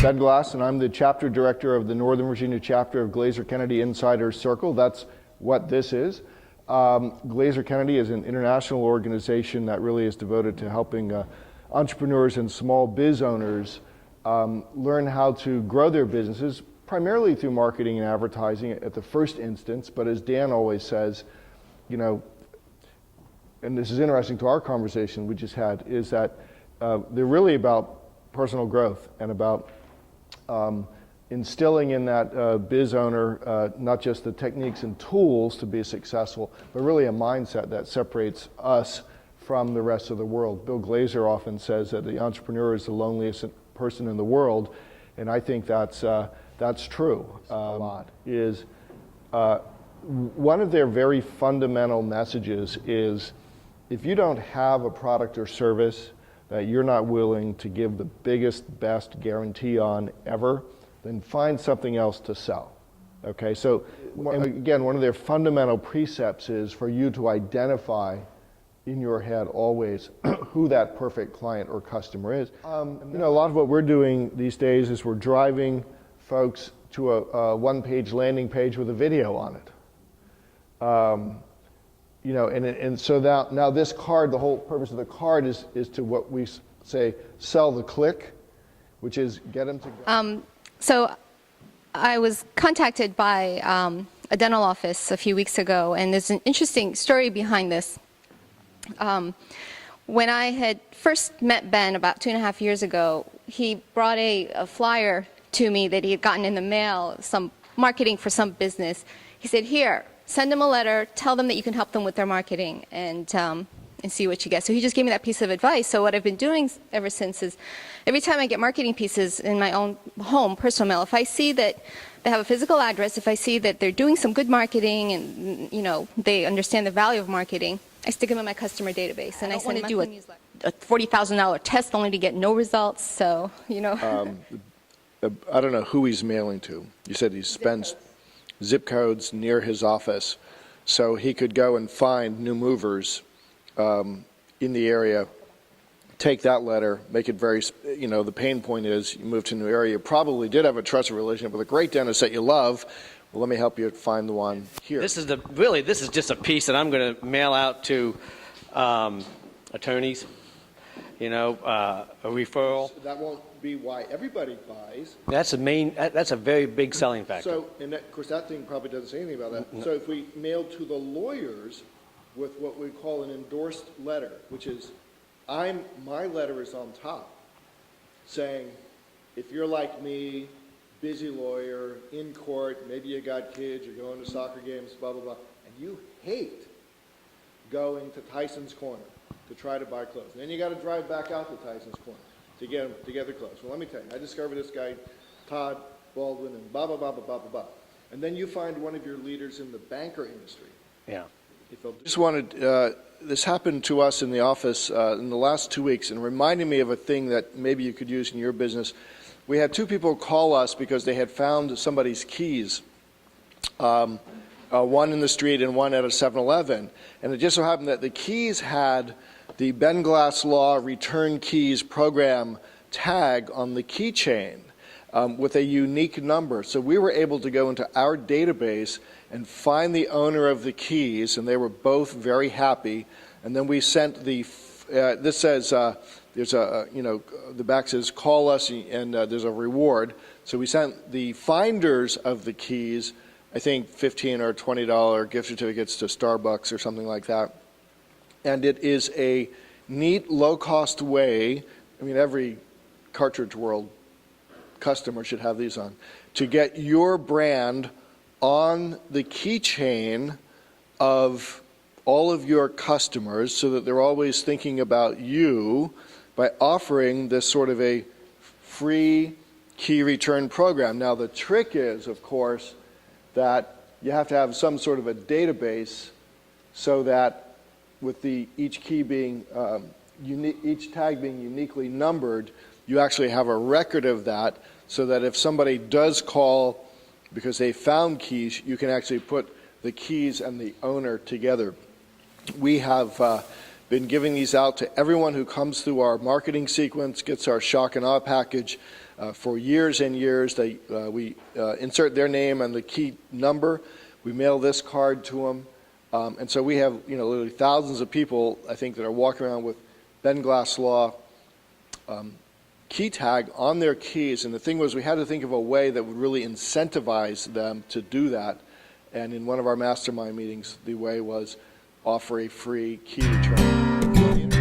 Ben Glass, and I'm the chapter director of the Northern Virginia chapter of Glazer Kennedy Insider Circle. That's what this is. Glazer Kennedy is an international organization that really is devoted to helping entrepreneurs and small biz owners learn how to grow their businesses, primarily through marketing and advertising at the first instance. But as Dan always says, you know, and this is interesting to our conversation we just had, is that they're really about personal growth and about instilling in that biz owner not just the techniques and tools to be successful, but really a mindset that separates us from the rest of the world. Bill Glazer often says that the entrepreneur is the loneliest person in the world, and I think that's true. A lot. One of their very fundamental messages is, if you don't have a product or service that you're not willing to give the biggest, best guarantee on ever, then find something else to sell. Okay, so again, one of their fundamental precepts is for you to identify in your head always who that perfect client or customer is. You know, a lot of what we're doing these days is we're driving folks to a one-page landing page with a video on it. You know, and so now this card, the whole purpose of the card is to what we say, sell the click, which is get them to go. So I was contacted by a dental office a few weeks ago, and there's an interesting story behind this. When I had first met Ben about 2.5 years ago, he brought a flyer to me that he had gotten in the mail, some marketing for some business. He said, here, send them a letter, tell them that you can help them with their marketing, and see what you get. So he just gave me that piece of advice. So what I've been doing ever since is, every time I get marketing pieces in my own home, personal mail, if I see that they have a physical address, if I see that they're doing some good marketing and, you know, they understand the value of marketing, I stick them in my customer database. And I send them to a $40,000 test only to get no results. So, you know. I don't know who he's mailing to. You said he spends zip codes near his office, so he could go and find new movers in the area, take that letter, make it very, you know, the pain point is you moved to a new area, you probably did have a trusted relationship with a great dentist that you love. Well, let me help you find the one here. This is this is just a piece that I'm going to mail out to attorneys, you know, a referral. That won't be why everybody buys. That's a very big selling factor. So, and that, of course, that thing probably doesn't say anything about that. No. So if we mail to the lawyers with what we call an endorsed letter, which is, my letter is on top, saying, if you're like me, busy lawyer, in court, maybe you got kids, you're going to soccer games, blah, blah, blah, and you hate going to Tyson's Corner to try to buy clothes. And then you got to drive back out to Tyson's Corner to get the clothes. Well, let me tell you, I discovered this guy, Todd Baldwin, and blah, blah, blah, blah, blah, blah, blah. And then you find one of your leaders in the banker industry. Yeah. Just wanted, this happened to us in the office in the last 2 weeks, and reminded me of a thing that maybe you could use in your business. We had two people call us because they had found somebody's keys, one in the street and one at a 7-Eleven. And it just so happened that the keys had the Ben Glass Law Return Keys Program tag on the keychain with a unique number. So we were able to go into our database and find the owner of the keys, and they were both very happy. And then we sent the, this says, there's a, you know, the back says call us, and there's a reward. So we sent the finders of the keys, I think $15 or $20 gift certificates to Starbucks or something like that. And it is a neat, low-cost way, I mean, every Cartridge World customer should have these on, to get your brand on the keychain of all of your customers so that they're always thinking about you by offering this sort of a free key return program. Now, the trick is, of course, that you have to have some sort of a database so that with each key being each tag being uniquely numbered, you actually have a record of that, so that if somebody does call because they found keys, you can actually put the keys and the owner together. We have been giving these out to everyone who comes through our marketing sequence, gets our shock and awe package for years and years. We insert their name and the key number. We mail this card to them. And so we have, literally thousands of people, I think, that are walking around with Ben Glass Law key tag on their keys. And the thing was, we had to think of a way that would really incentivize them to do that. And in one of our mastermind meetings, the way was offer a free key return.